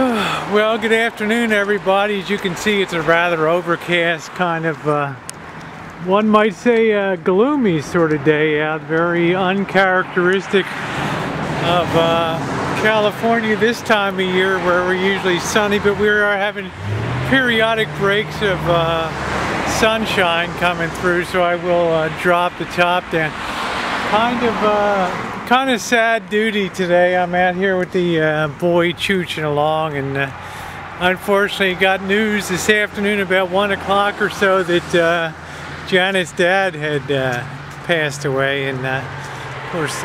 Well, good afternoon, everybody. As you can see, it's a rather overcast, kind of, one might say, gloomy sort of day out. Very uncharacteristic of California this time of year, where we're usually sunny, but we are having periodic breaks of sunshine coming through. So I will drop the top down. Kind of sad duty today. I'm out here with the boy chooching along, and unfortunately got news this afternoon about 1 o'clock or so that Janet's dad had passed away. And of course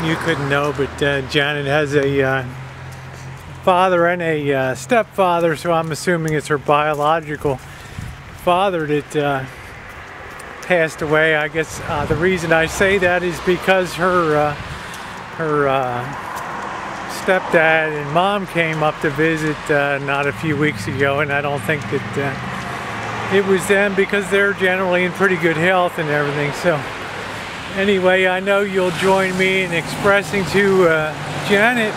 you couldn't know, but Janet has a father and a stepfather, so I'm assuming it's her biological father that passed away. I guess the reason I say that is because her stepdad and mom came up to visit not a few weeks ago, and I don't think that it was them, because they're generally in pretty good health and everything. So anyway, I know you'll join me in expressing to Janet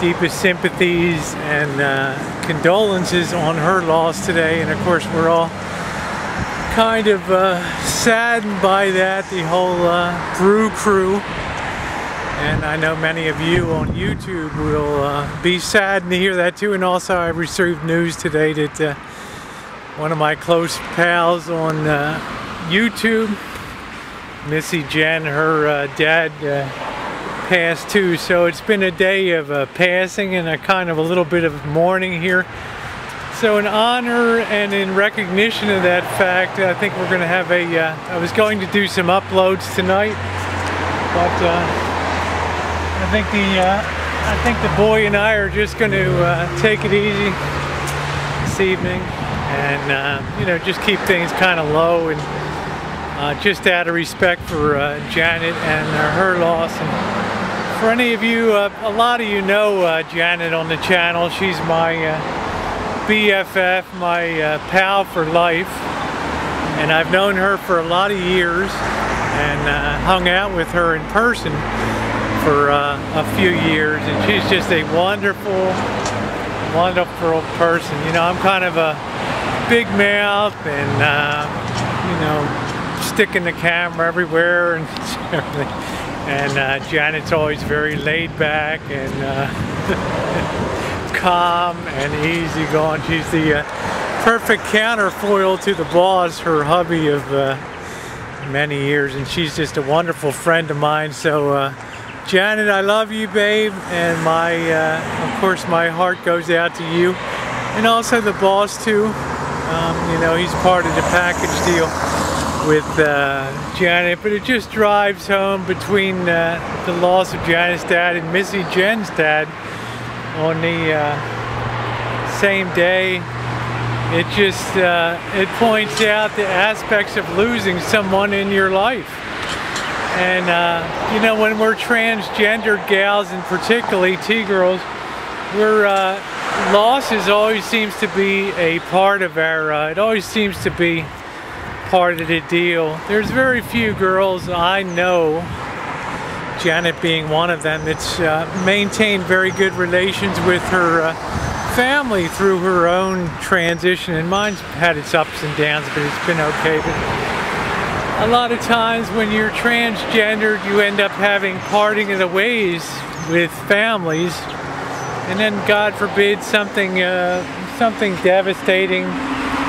deepest sympathies and condolences on her loss today. And of course, we're all kind of saddened by that, the whole Brew crew, and I know many of you on YouTube will be saddened to hear that too. And also, I received news today that one of my close pals on YouTube, Missy Jenn, her dad passed too. So it's been a day of passing and a kind of a little bit of mourning here. So in honor and in recognition of that fact, I think we're going to have a, I was going to do some uploads tonight, but I think the boy and I are just going to take it easy this evening, and you know, just keep things kind of low, and just out of respect for Janet and her loss. And for any of you, a lot of you know Janet on the channel. She's my BFF, my pal for life, and I've known her for a lot of years and hung out with her in person for a few years, and she's just a wonderful person. You know, I'm kind of a big mouth and you know, sticking the camera everywhere and everything, and Janet's always very laid back and calm and easygoing. She's the perfect counterfoil to the boss, her hubby of many years, and she's just a wonderful friend of mine. So Janet, I love you, babe, and my of course my heart goes out to you, and also the boss too. You know, he's part of the package deal with Janet, but it just drives home between the loss of Janet's dad and Missy Jenn's dad on the same day. It just it points out the aspects of losing someone in your life. And you know, when we're transgendered gals, and particularly T-girls, we're losses always seems to be a part of our it always seems to be part of the deal. There's very few girls I know, Janet being one of them, that's maintained very good relations with her family through her own transition, and mine's had its ups and downs, but it's been okay. But a lot of times when you're transgendered, you end up having parting of the ways with families, and then God forbid something something devastating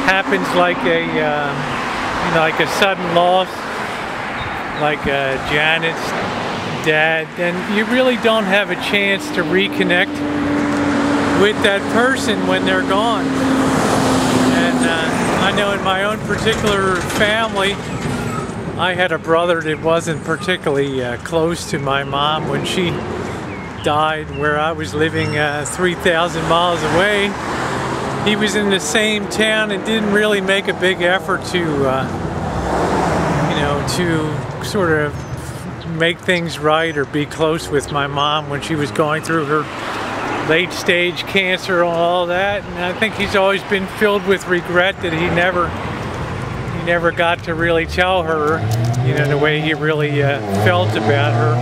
happens, like a you know, like a sudden loss, like Janet's dad, then you really don't have a chance to reconnect with that person when they're gone. And I know in my own particular family, I had a brother that wasn't particularly close to my mom when she died, where I was living 3,000 miles away. He was in the same town and didn't really make a big effort to you know, to sort of make things right or be close with my mom when she was going through her late stage cancer and all that. And I think he's always been filled with regret that he never got to really tell her, you know, the way he really felt about her.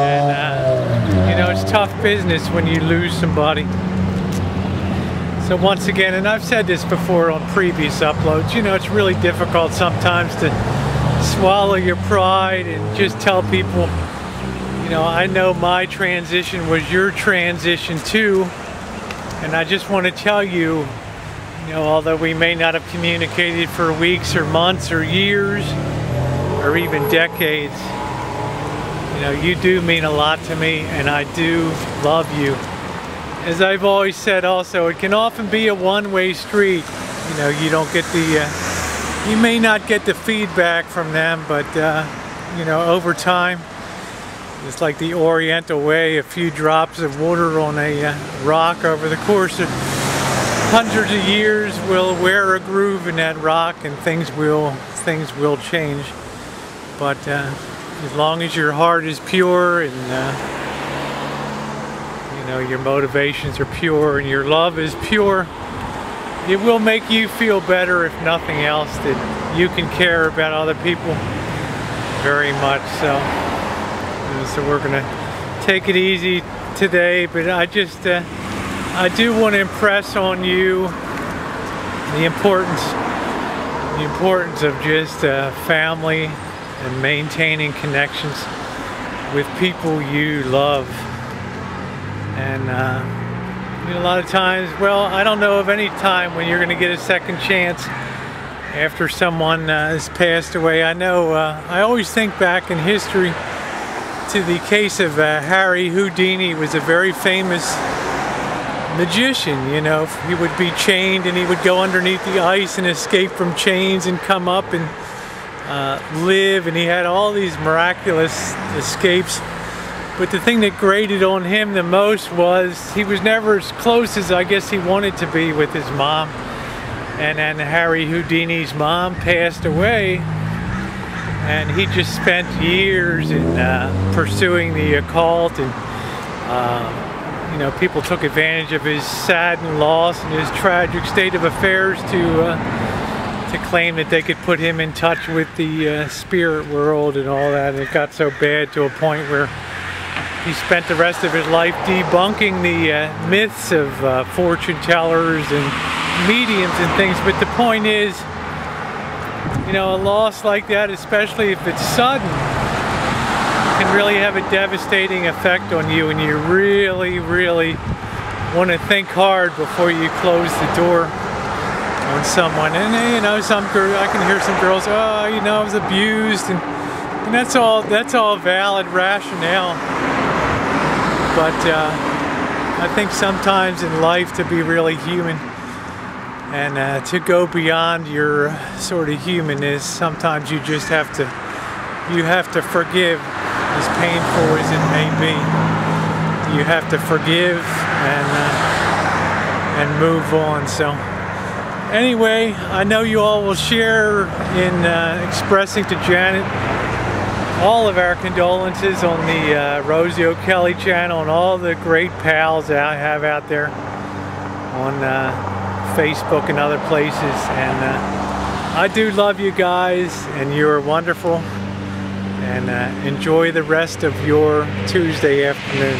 And you know, it's tough business when you lose somebody. So once again, and I've said this before on previous uploads, you know, it's really difficult sometimes to swallow your pride and just tell people, you know, I know my transition was your transition too, and I just want to tell you, you know, although we may not have communicated for weeks or months or years or even decades, you know, you do mean a lot to me, and I do love you. As I've always said also, it can often be a one-way street. You know, you don't get the, you may not get the feedback from them, but, you know, over time, it's like the Oriental way, a few drops of water on a rock over the course of hundreds of years will wear a groove in that rock, and things will change. But as long as your heart is pure and you know, your motivations are pure and your love is pure, it will make you feel better, if nothing else, that you can care about other people very much. So, you know, so we're gonna take it easy today, but I just I do want to impress on you the importance of just family and maintaining connections with people you love. And you know, a lot of times, well, I don't know of any time when you're going to get a second chance after someone has passed away. I know I always think back in history to the case of Harry Houdini. Was a very famous magician. You know, he would be chained and he would go underneath the ice and escape from chains and come up and live, and he had all these miraculous escapes. But the thing that grated on him the most was he was never as close as I guess he wanted to be with his mom. And then Harry Houdini's mom passed away, and he just spent years in pursuing the occult, and you know, people took advantage of his saddened loss and his tragic state of affairs to claim that they could put him in touch with the spirit world and all that. And it got so bad to a point where he spent the rest of his life debunking the myths of fortune tellers and mediums and things. But the point is, you know, a loss like that, especially if it's sudden, can really have a devastating effect on you, and you really, really want to think hard before you close the door on someone. And you know, I can hear some girls, oh, you know, I was abused, and that's all valid rationale. But I think sometimes in life, to be really human and to go beyond your sort of humanness, sometimes you just have to forgive, as painful as it may be. You have to forgive and move on. So anyway, I know you all will share in expressing to Janet all of our condolences on the Rosie O'Kelly channel, and all the great pals that I have out there on Facebook and other places. And I do love you guys, and you're wonderful. And enjoy the rest of your Tuesday afternoon.